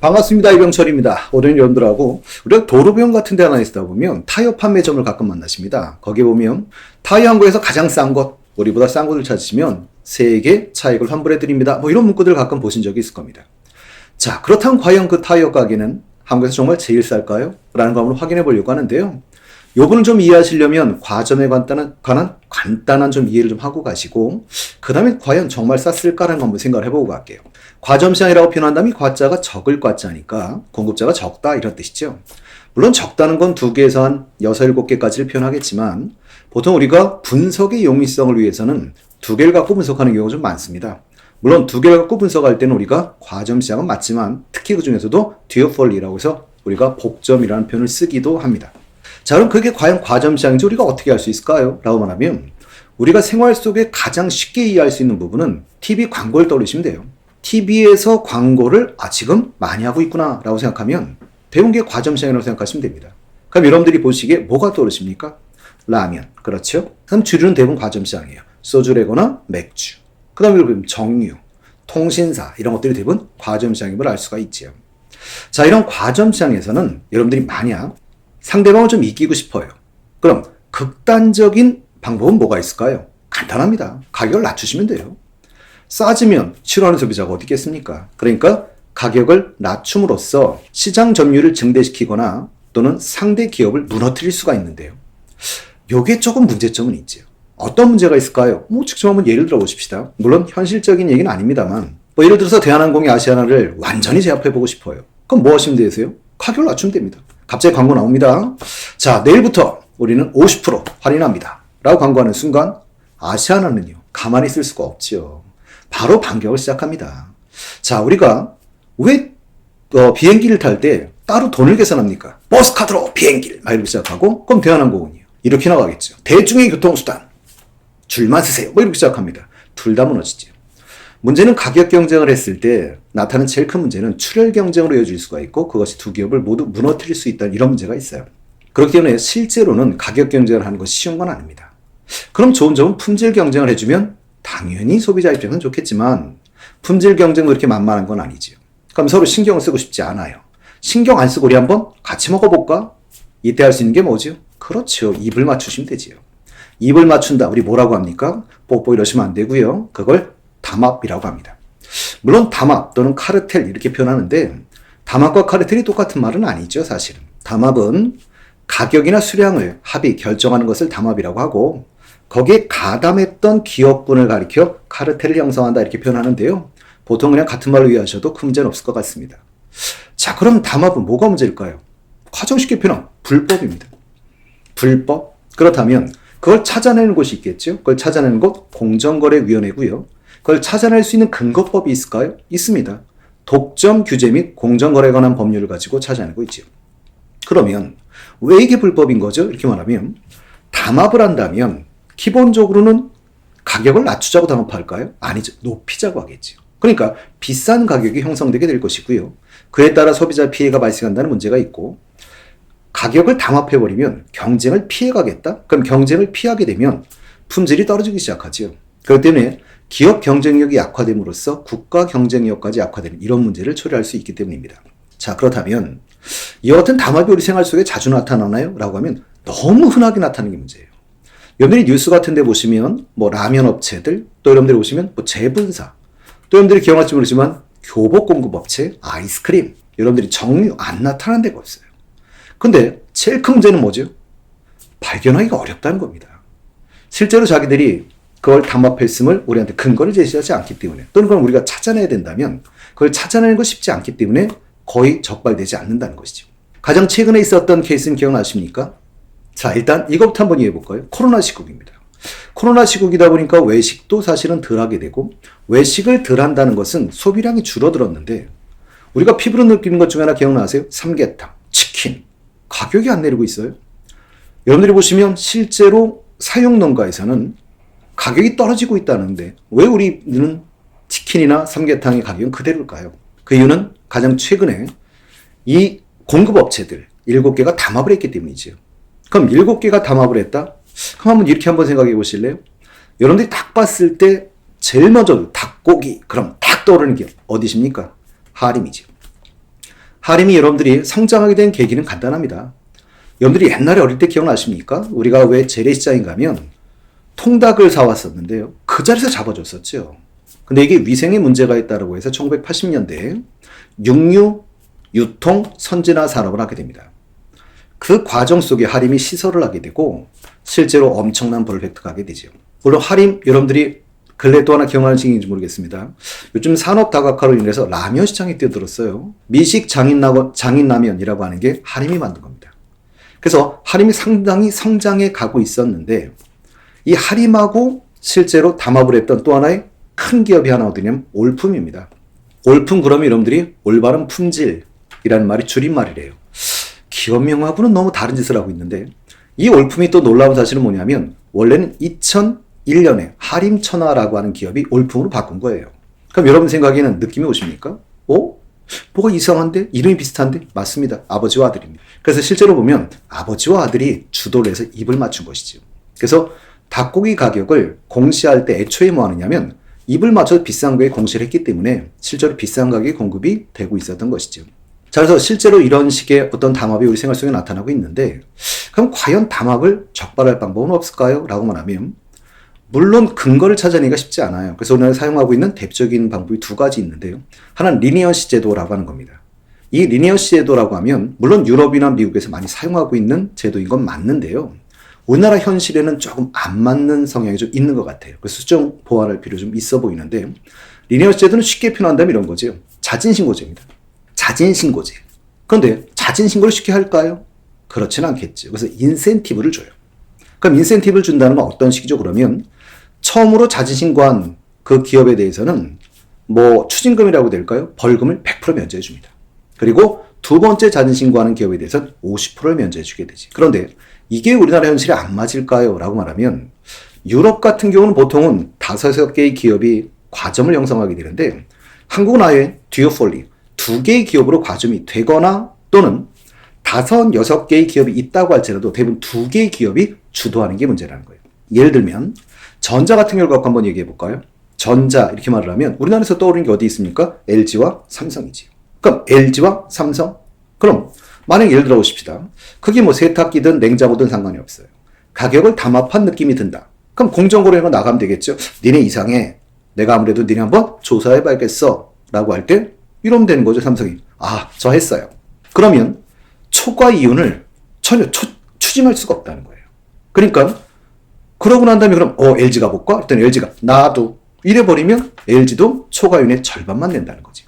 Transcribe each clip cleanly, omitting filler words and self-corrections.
반갑습니다. 이병철입니다. 오늘 여러분들하고 우리가 도로병 같은 데 하나 있다 보면 타이어 판매점을 가끔 만나십니다. 거기 보면 타이어 한 거에서 가장 싼 것, 우리보다 싼 것을 찾으시면 세게 차익을 환불해 드립니다. 뭐 이런 문구들 가끔 보신 적이 있을 겁니다. 자, 그렇다면 과연 그 타이어 가게는 한국에서 정말 제일 쌀까요? 라는 거 한번 확인해 보려고 하는데요. 요거는 좀 이해하시려면 과점에 관한 간단한 좀 이해를 좀 하고 가시고, 그 다음에 과연 정말 쌌을까라는 거 한번 생각을 해보고 갈게요. 과점시장이라고 표현한다면 과자가 적을 과자니까 공급자가 적다 이런 뜻이죠. 물론 적다는 건 2개에서 한 6, 7개까지를 표현하겠지만 보통 우리가 분석의 용이성을 위해서는 2개를 갖고 분석하는 경우가 좀 많습니다. 물론 2개를 갖고 분석할 때는 우리가 과점시장은 맞지만 특히 그 중에서도 듀오폴리라고 해서 우리가 복점이라는 표현을 쓰기도 합니다. 자, 그럼 그게 과연 과점시장인지 우리가 어떻게 할 수 있을까요? 라고 말하면 우리가 생활 속에 가장 쉽게 이해할 수 있는 부분은 TV 광고를 떠올리시면 돼요. TV에서 광고를 지금 많이 하고 있구나 라고 생각하면 배운 게 과점시장이라고 생각하시면 됩니다. 그럼 여러분들이 보시기에 뭐가 떠오르십니까? 라면, 그렇죠? 그럼 주류는 대부분 과점시장이에요. 소주래거나 맥주, 그 다음에 보면 정유, 통신사 이런 것들이 대부분 과점시장임을 알 수가 있지요. 자, 이런 과점시장에서는 여러분들이 만약 상대방을 좀 이기고 싶어요. 그럼 극단적인 방법은 뭐가 있을까요? 간단합니다. 가격을 낮추시면 돼요. 싸지면 싫어하는 소비자가 어디 있겠습니까? 그러니까 가격을 낮춤으로써 시장 점유율을 증대시키거나 또는 상대 기업을 무너뜨릴 수가 있는데요. 요게 조금 문제점은 있죠. 어떤 문제가 있을까요? 직접 한번 예를 들어 보십시다. 물론 현실적인 얘기는 아닙니다만 예를 들어서 대한항공이 아시아나를 완전히 제압해보고 싶어요. 그럼 뭐 하시면 되세요? 가격을 낮추면 됩니다. 갑자기 광고 나옵니다. 자, 내일부터 우리는 50% 할인합니다. 라고 광고하는 순간 아시아나는요, 가만히 있을 수가 없지요. 바로 반격을 시작합니다. 자, 우리가 왜 비행기를 탈 때 따로 돈을 계산합니까? 버스카드로 비행기를 이렇게 시작하고, 그럼 대한항공은요, 이렇게 나가겠죠. 대중의 교통수단 줄만 서세요. 이렇게 시작합니다. 둘 다 무너지죠. 문제는 가격 경쟁을 했을 때 나타나는 제일 큰 문제는 출혈 경쟁으로 이어질 수가 있고, 그것이 두 기업을 모두 무너뜨릴 수 있다는 이런 문제가 있어요. 그렇기 때문에 실제로는 가격 경쟁을 하는 것이 쉬운 건 아닙니다. 그럼 좋은 점은 품질 경쟁을 해주면 당연히 소비자 입장에서는 좋겠지만 품질 경쟁도 이렇게 만만한 건 아니지요. 그럼 서로 신경을 쓰고 싶지 않아요. 신경 안 쓰고 우리 한번 같이 먹어볼까? 이때 할 수 있는 게 뭐죠? 그렇죠. 입을 맞추시면 되지요. 입을 맞춘다. 우리 뭐라고 합니까? 뽀뽀 이러시면 안 되고요. 그걸 담합이라고 합니다. 물론 담합 또는 카르텔 이렇게 표현하는데 담합과 카르텔이 똑같은 말은 아니죠. 사실은. 담합은 가격이나 수량을 합의 결정하는 것을 담합이라고 하고, 거기에 가담했던 기업군을 가리켜 카르텔을 형성한다 이렇게 표현하는데요. 보통 그냥 같은 말로 이해하셔도 큰 문제는 없을 것 같습니다. 자, 그럼 담합은 뭐가 문제일까요? 가장 쉽게 표현하면 불법입니다. 불법? 그렇다면 그걸 찾아내는 곳이 있겠죠. 그걸 찾아내는 곳 공정거래위원회고요. 그걸 찾아낼 수 있는 근거법이 있을까요? 있습니다. 독점 규제 및 공정거래에 관한 법률을 가지고 찾아내고 있죠. 그러면 왜 이게 불법인 거죠? 이렇게 말하면 담합을 한다면 기본적으로는 가격을 낮추자고 담합할까요? 아니죠. 높이자고 하겠죠. 그러니까 비싼 가격이 형성되게 될 것이고요. 그에 따라 소비자 피해가 발생한다는 문제가 있고, 가격을 담합해버리면 경쟁을 피해가겠다? 그럼 경쟁을 피하게 되면 품질이 떨어지기 시작하죠. 그렇기 때문에 기업 경쟁력이 약화됨으로써 국가 경쟁력까지 약화되는 이런 문제를 초래할 수 있기 때문입니다. 자, 그렇다면 이와 같은 담합이 우리 생활 속에 자주 나타나나요? 라고 하면 너무 흔하게 나타나는 게 문제예요. 여러분들이 뉴스 같은 데 보시면 라면 업체들, 또 여러분들이 보시면 제분사, 또 여러분들이 기억할지 모르지만 교복 공급 업체, 아이스크림, 여러분들이 정유 안 나타나는 데가 없어요. 근데 제일 큰 문제는 뭐죠? 발견하기가 어렵다는 겁니다. 실제로 자기들이 그걸 담합했음을 우리한테 근거를 제시하지 않기 때문에, 또는 그걸 우리가 찾아내야 된다면 그걸 찾아내는 거 쉽지 않기 때문에 거의 적발되지 않는다는 것이죠. 가장 최근에 있었던 케이스는 기억나십니까? 자, 일단 이것부터 한번 이해해 볼까요? 코로나 시국입니다. 코로나 시국이다 보니까 외식도 사실은 덜 하게 되고, 외식을 덜 한다는 것은 소비량이 줄어들었는데, 우리가 피부로 느끼는 것 중에 하나 기억나세요? 삼계탕, 치킨. 가격이 안 내리고 있어요. 여러분들이 보시면 실제로 사육농가에서는 가격이 떨어지고 있다는데 왜 우리는 치킨이나 삼계탕의 가격은 그대로일까요? 그 이유는 가장 최근에 이 공급업체들 7개가 담합을 했기 때문이죠. 그럼 7개가 담합을 했다? 그럼 한번 생각해 보실래요? 여러분들이 딱 봤을 때 제일 먼저 닭고기, 그럼 딱 떠오르는 게 어디십니까? 하림이죠. 하림이 여러분들이 성장하게 된 계기는 간단합니다. 여러분들이 옛날에 어릴 때 기억나십니까? 우리가 왜 재래시장에 가면 통닭을 사왔었는데요. 그 자리에서 잡아줬었죠. 근데 이게 위생에 문제가 있다고 해서 1980년대에 육류, 유통, 선진화 산업을 하게 됩니다. 그 과정 속에 하림이 시설을 하게 되고 실제로 엄청난 벌을 획득하게 되죠. 물론 하림 여러분들이 근래 또 하나 기억나는지 모르겠습니다. 요즘 산업 다각화로 인해서 라면 시장이 뛰어들었어요. 미식 장인라면이라고 하는 게 하림이 만든 겁니다. 그래서 하림이 상당히 성장해 가고 있었는데 이 하림하고 실제로 담합을 했던 또 하나의 큰 기업이 하나 어디냐면 올품입니다. 올품 그러면 여러분들이 올바른 품질이라는 말이 줄임말이래요. 기업명하고는 너무 다른 짓을 하고 있는데 이 올품이 또 놀라운 사실은 뭐냐면 원래는 2001년에 하림천하라고 하는 기업이 올품으로 바꾼 거예요. 그럼 여러분 생각에는 느낌이 오십니까? 뭐가 이상한데? 이름이 비슷한데? 맞습니다. 아버지와 아들입니다. 그래서 실제로 보면 아버지와 아들이 주도를 해서 입을 맞춘 것이죠. 그래서 닭고기 가격을 공시할 때 애초에 뭐 하느냐면 입을 맞춰서 비싼 거에 공시를 했기 때문에 실제로 비싼 가격에 공급이 되고 있었던 것이죠. 자, 그래서 실제로 이런 식의 어떤 담합이 우리 생활 속에 나타나고 있는데 그럼 과연 담합을 적발할 방법은 없을까요? 라고 말하면 물론 근거를 찾아내기가 쉽지 않아요. 그래서 오늘 사용하고 있는 대표적인 방법이 두 가지 있는데요. 하나는 리니어시 제도라고 하는 겁니다. 이 리니어시 제도라고 하면 물론 유럽이나 미국에서 많이 사용하고 있는 제도인 건 맞는데요. 우리나라 현실에는 조금 안 맞는 성향이 좀 있는 것 같아요. 그래서 수정 보완할 필요 좀 있어 보이는데 리니어시 제도는 쉽게 표현한다면 이런 거죠. 자진신고제입니다. 자진신고제. 그런데 자진신고를 쉽게 할까요? 그렇지는 않겠죠. 그래서 인센티브를 줘요. 그럼 인센티브를 준다는 건 어떤 식이죠? 그러면 처음으로 자진신고한 그 기업에 대해서는 뭐 추징금이라고 될까요? 벌금을 100% 면제해 줍니다. 그리고 두 번째 자진신고하는 기업에 대해서는 50%를 면제해 주게 되지. 그런데 이게 우리나라 현실에 안 맞을까요? 라고 말하면 유럽 같은 경우는 보통은 5-6개의 기업이 과점을 형성하게 되는데 한국은 아예 듀오폴리 2개의 기업으로 과점이 되거나 또는 5-6개의 기업이 있다고 할지라도 대부분 2개의 기업이 주도하는 게 문제라는 거예요. 예를 들면 전자 같은 경우를 갖고 한번 얘기해 볼까요? 전자 이렇게 말을 하면 우리나라에서 떠오르는 게 어디 있습니까? LG와 삼성이지. 그럼 LG와 삼성? 그럼 만약 예를 들어 보십시다. 그게 뭐 세탁기든 냉장고든 상관이 없어요. 가격을 담합한 느낌이 든다. 그럼 공정거래로 나가면 되겠죠. 니네 이상해. 내가 아무래도 니네 한번 조사해 봐야겠어. 라고 할 때 이러면 되는 거죠. 삼성이. 저 했어요. 그러면 초과 이윤을 전혀 추징할 수가 없다는 거예요. 그러니까 그러고 난 다음에 그럼 LG가 볼까? 그랬더니 LG가 나도 이래버리면 LG도 초과 이윤의 절반만 낸다는 거죠.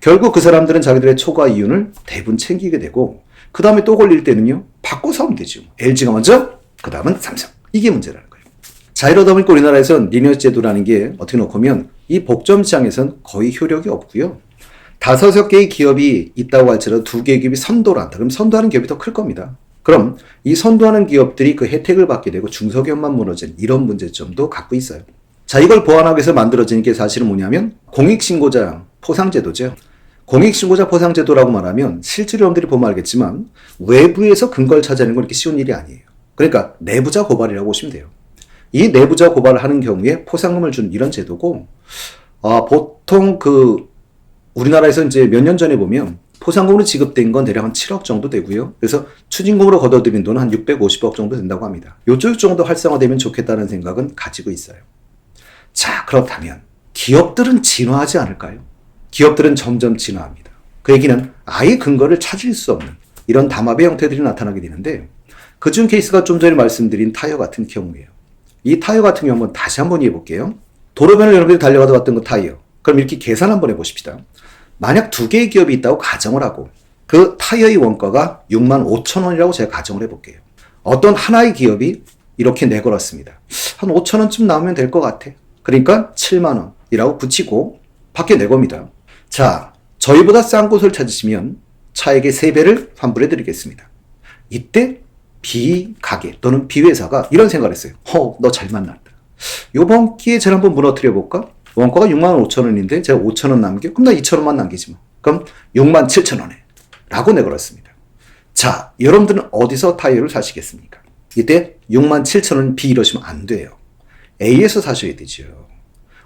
결국 그 사람들은 자기들의 초과 이윤을 대부분 챙기게 되고 그 다음에 또 걸릴 때는요. 바꿔서 하면 되죠. LG가 먼저 그 다음은 삼성. 이게 문제라는 거예요. 자, 이러다 보니까 우리나라에서는 리니어시 제도라는 게 어떻게 놓고 보면 이 복점 시장에서는 거의 효력이 없고요. 5-6개의 기업이 있다고 할지라도 2개의 기업이 선도를 한다. 그럼 선도하는 기업이 더 클 겁니다. 그럼 이 선도하는 기업들이 그 혜택을 받게 되고 중소기업만 무너지는 이런 문제점도 갖고 있어요. 자, 이걸 보완하기 위해서 만들어진 게 사실은 뭐냐면 공익신고자 포상제도죠. 공익신고자 포상제도라고 말하면 실제로 여러분들이 보면 알겠지만 외부에서 근거를 찾아내는 건 이렇게 쉬운 일이 아니에요. 그러니까 내부자 고발이라고 보시면 돼요. 이 내부자 고발을 하는 경우에 포상금을 주는 이런 제도고 보통 우리나라에서 이제 몇 년 전에 보면 포상금으로 지급된 건 대략 한 7억 정도 되고요. 그래서 추징금으로 걷어들인 돈은 한 650억 정도 된다고 합니다. 요쪽 정도 활성화되면 좋겠다는 생각은 가지고 있어요. 자, 그렇다면 기업들은 진화하지 않을까요? 기업들은 점점 진화합니다. 그 얘기는 아예 근거를 찾을 수 없는 이런 담합의 형태들이 나타나게 되는데 그중 케이스가 좀 전에 말씀드린 타이어 같은 경우예요. 이 타이어 같은 경우 다시 한번 해볼게요. 도로변을 여러분들이 달려가다 왔던 그 타이어. 그럼 이렇게 계산 한번 해보십시다. 만약 2개의 기업이 있다고 가정을 하고 그 타이어의 원가가 65,000원이라고 제가 가정을 해볼게요. 어떤 하나의 기업이 이렇게 내걸었습니다. 한 5,000원쯤 나오면 될 것 같아. 그러니까 70,000원이라고 붙이고 밖에 내겁니다. 자, 저희보다 싼 곳을 찾으시면 차액의 3배를 환불해 드리겠습니다. 이때 B 가게 또는 B 회사가 이런 생각을 했어요. 너 잘 만났다. 요번 기회에 쟤를 한번 무너뜨려 볼까? 원가가 65,000원인데 제가 5,000원 남겨? 그럼 나 2,000원만 남기지 뭐. 그럼 67,000원에 라고 내걸었습니다. 자, 여러분들은 어디서 타이어를 사시겠습니까? 이때 67,000원 B 이러시면 안 돼요. A에서 사셔야 되죠.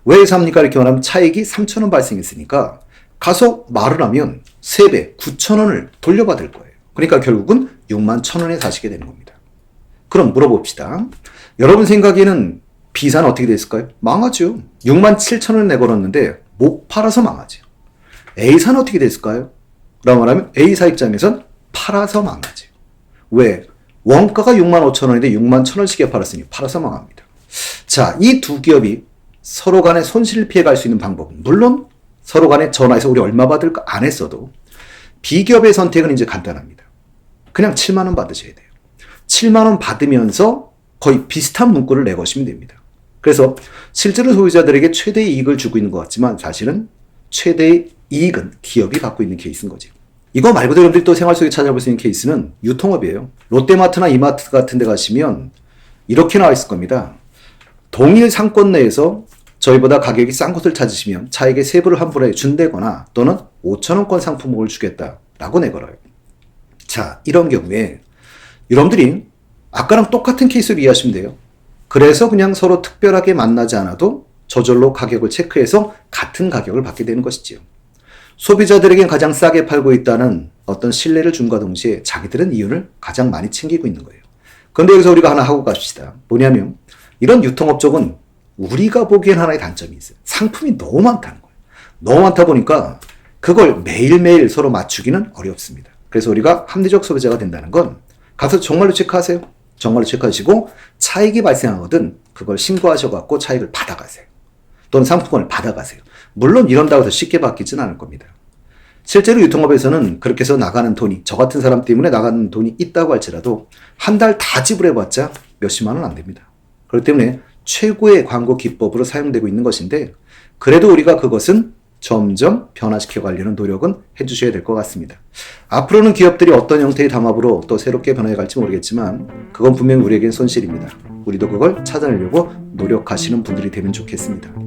왜 삽니까? 이렇게 말하면 차익이 3,000원 발생했으니까 가서 말을 하면 3배, 9,000원을 돌려받을 거예요. 그러니까 결국은 61,000원에 사시게 되는 겁니다. 그럼 물어봅시다. 여러분 생각에는 B사는 어떻게 됐을까요? 망하죠. 67,000원 내걸었는데 못 팔아서 망하죠. A사는 어떻게 됐을까요? 라고 말하면 A사 입장에선 팔아서 망하죠. 왜? 원가가 65,000원인데 61,000원씩에 팔았으니 팔아서 망합니다. 자, 이 두 기업이 서로 간에 손실을 피해갈 수 있는 방법은 물론 서로 간에 전화해서 우리 얼마 받을까 안 했어도 B기업의 선택은 이제 간단합니다. 그냥 7만 원 받으셔야 돼요. 7만 원 받으면서 거의 비슷한 문구를 내거시면 됩니다. 그래서 실제로 소유자들에게 최대의 이익을 주고 있는 것 같지만 사실은 최대의 이익은 기업이 받고 있는 케이스인 거죠. 이거 말고도 여러분들이 또 생활 속에 찾아볼 수 있는 케이스는 유통업이에요. 롯데마트나 이마트 같은 데 가시면 이렇게 나와 있을 겁니다. 동일 상권 내에서 저희보다 가격이 싼 곳을 찾으시면 차액의 세부를 환불해 준다거나 또는 5,000원권 상품을 주겠다라고 내걸어요. 자, 이런 경우에 여러분들이 아까랑 똑같은 케이스를 이해하시면 돼요. 그래서 그냥 서로 특별하게 만나지 않아도 저절로 가격을 체크해서 같은 가격을 받게 되는 것이지요. 소비자들에겐 가장 싸게 팔고 있다는 어떤 신뢰를 줌과 동시에 자기들은 이윤을 가장 많이 챙기고 있는 거예요. 그런데 여기서 우리가 하나 하고 갑시다. 뭐냐면 이런 유통업 쪽은 우리가 보기엔 하나의 단점이 있어요. 상품이 너무 많다는 거예요. 너무 많다 보니까 그걸 매일매일 서로 맞추기는 어렵습니다. 그래서 우리가 합리적 소비자가 된다는 건 가서 정말로 체크하세요. 정말로 체크하시고 차익이 발생하거든 그걸 신고하셔갖고 차익을 받아가세요. 또는 상품권을 받아가세요. 물론 이런다고 해서 쉽게 바뀌진 않을 겁니다. 실제로 유통업에서는 그렇게 해서 나가는 돈이 저 같은 사람 때문에 나가는 돈이 있다고 할지라도 한 달 다 지불해봤자 몇십만 원 안 됩니다. 그렇기 때문에 최고의 광고 기법으로 사용되고 있는 것인데 그래도 우리가 그것은 점점 변화시켜 가려는 노력은 해주셔야 될 것 같습니다. 앞으로는 기업들이 어떤 형태의 담합으로 또 새롭게 변화해 갈지 모르겠지만 그건 분명히 우리에겐 손실입니다. 우리도 그걸 찾아내려고 노력하시는 분들이 되면 좋겠습니다.